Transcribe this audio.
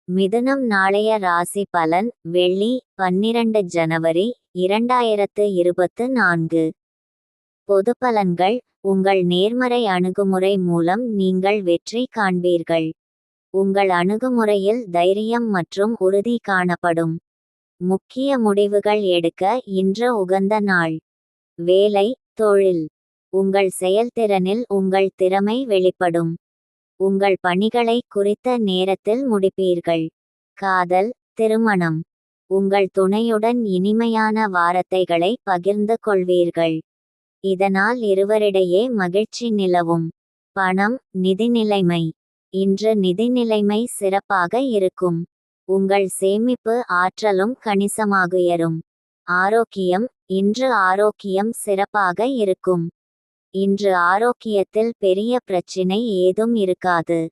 மிதுனம். நாளைய ராசி பலன். வெள்ளி 12 ஜனவரி 2024. பொது பலன்கள். உங்கள் நேர்மறை அணுகுமுறை மூலம் நீங்கள் வெற்றி காண்பீர்கள். உங்கள் அணுகுமுறையில் தைரியம் மற்றும் உறுதி காணப்படும். முக்கிய முடிவுகள் எடுக்க இன்று உகந்த நாள். வேலை, தொழில். உங்கள் செயல்திறனில் உங்கள் திறமை வெளிப்படும். உங்கள் பணிகளை குறித்த நேரத்தில் முடிப்பீர்கள். காதல், திருமணம். உங்கள் துணையுடன் இனிமையான வார்த்தைகளை பகிர்ந்து கொள்வீர்கள். இதனால் இருவரிடையே மகிழ்ச்சி நிலவும். பணம், நிதி நிலைமை. இன்று நிதி நிலைமை சிறப்பாக இருக்கும். உங்கள் சேமிப்பு ஆற்றலும் கணிசமாகுயரும். ஆரோக்கியம். இன்று ஆரோக்கியம் சிறப்பாக இருக்கும். இன்று ஆரோக்கியத்தில் பெரிய பிரச்சினை ஏதும் இருக்காது.